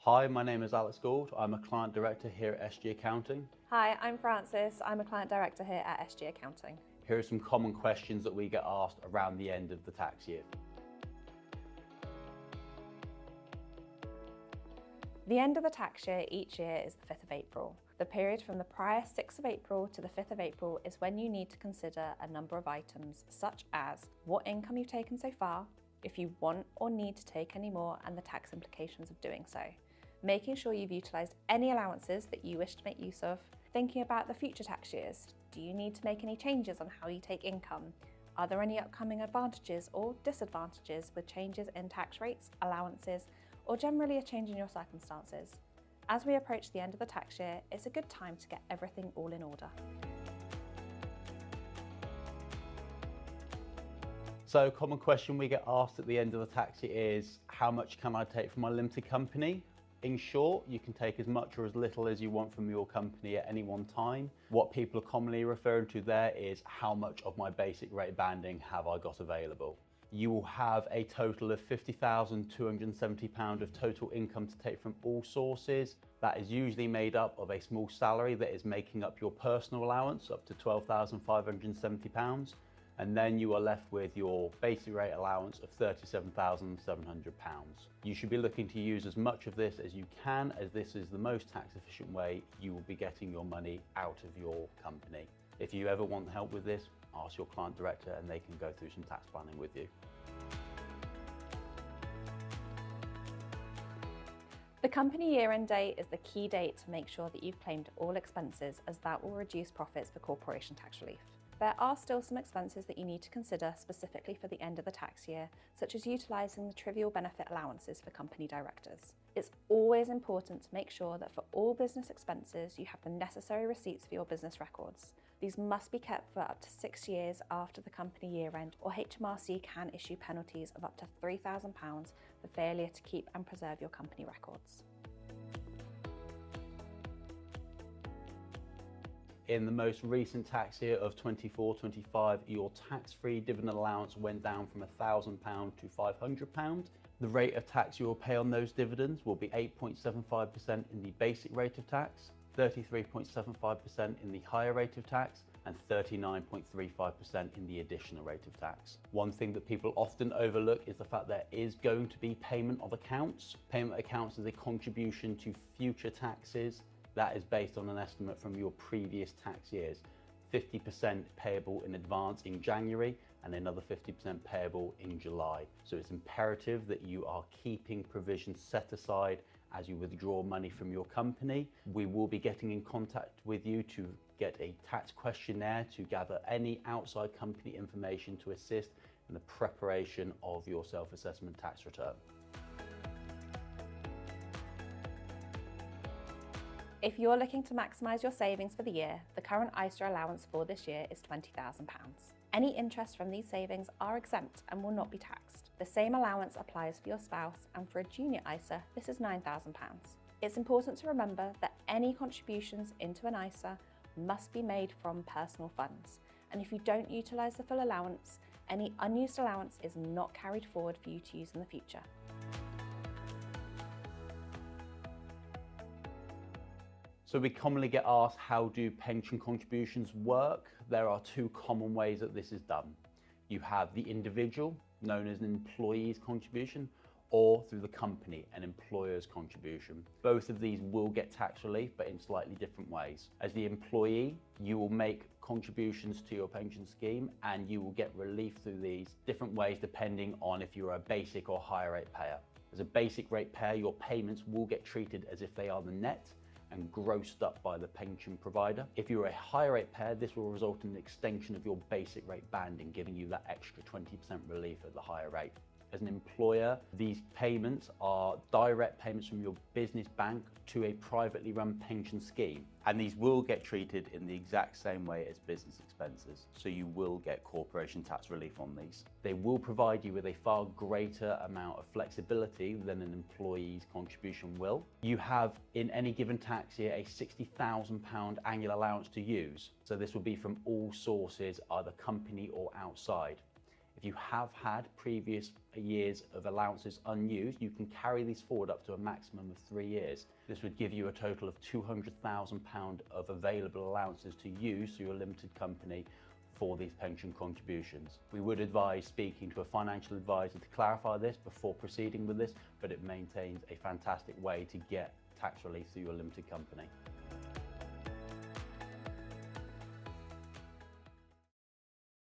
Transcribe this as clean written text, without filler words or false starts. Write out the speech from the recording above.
Hi, my name is Alex Gould. I'm a client director here at SG Accounting. Hi, I'm Frances. I'm a client director here at SG Accounting. Here are some common questions that we get asked around the end of the tax year. The end of the tax year each year is the 5th of April. The period from the prior 6th of April to the 5th of April is when you need to consider a number of items, such as what income you've taken so far, if you want or need to take any more, and the tax implications of doing so. Making sure you've utilised any allowances that you wish to make use of. Thinking about the future tax years. Do you need to make any changes on how you take income? Are there any upcoming advantages or disadvantages with changes in tax rates, allowances, or generally a change in your circumstances? As we approach the end of the tax year, it's a good time to get everything all in order. So, a common question we get asked at the end of the tax year is, how much can I take from my limited company? In short, you can take as much or as little as you want from your company at any one time. What people are commonly referring to there is, how much of my basic rate banding have I got available? You will have a total of £50,270 of total income to take from all sources. That is usually made up of a small salary that is making up your personal allowance, up to £12,570. And then you are left with your basic rate allowance of £37,700. You should be looking to use as much of this as you can, as this is the most tax efficient way you will be getting your money out of your company. If you ever want help with this, ask your client director and they can go through some tax planning with you. The company year-end date is the key date to make sure that you've claimed all expenses, as that will reduce profits for corporation tax relief. There are still some expenses that you need to consider specifically for the end of the tax year, such as utilising the trivial benefit allowances for company directors. It's always important to make sure that for all business expenses you have the necessary receipts for your business records. These must be kept for up to 6 years after the company year end, or HMRC can issue penalties of up to £3,000 for failure to keep and preserve your company records. In the most recent tax year of 24-25, your tax-free dividend allowance went down from £1,000 to £500. The rate of tax you will pay on those dividends will be 8.75% in the basic rate of tax, 33.75% in the higher rate of tax, and 39.35% in the additional rate of tax. One thing that people often overlook is the fact there is going to be payment of accounts. Payment accounts is a contribution to future taxes. That is based on an estimate from your previous tax years. 50% payable in advance in January and another 50% payable in July. So it's imperative that you are keeping provisions set aside as you withdraw money from your company. We will be getting in contact with you to get a tax questionnaire to gather any outside company information to assist in the preparation of your self-assessment tax return. If you're looking to maximise your savings for the year, the current ISA allowance for this year is £20,000. Any interest from these savings are exempt and will not be taxed. The same allowance applies for your spouse, and for a junior ISA, this is £9,000. It's important to remember that any contributions into an ISA must be made from personal funds, and if you don't utilise the full allowance, any unused allowance is not carried forward for you to use in the future. So we commonly get asked, how do pension contributions work? There are two common ways that this is done. You have the individual, known as an employee's contribution, or through the company, an employer's contribution. Both of these will get tax relief, but in slightly different ways. As the employee, you will make contributions to your pension scheme and you will get relief through these different ways depending on if you're a basic or higher rate payer. As a basic rate payer, your payments will get treated as if they are the net and grossed up by the pension provider. If you're a higher rate payer, this will result in an extension of your basic rate banding, giving you that extra 20% relief at the higher rate. As an employer, these payments are direct payments from your business bank to a privately run pension scheme. And these will get treated in the exact same way as business expenses. So you will get corporation tax relief on these. They will provide you with a far greater amount of flexibility than an employee's contribution will. You have, in any given tax year, a £60,000 annual allowance to use. So this will be from all sources, either company or outside. If you have had previous years of allowances unused, you can carry these forward up to a maximum of 3 years. This would give you a total of £200,000 of available allowances to use through your limited company for these pension contributions. We would advise speaking to a financial advisor to clarify this before proceeding with this, but it maintains a fantastic way to get tax relief through your limited company.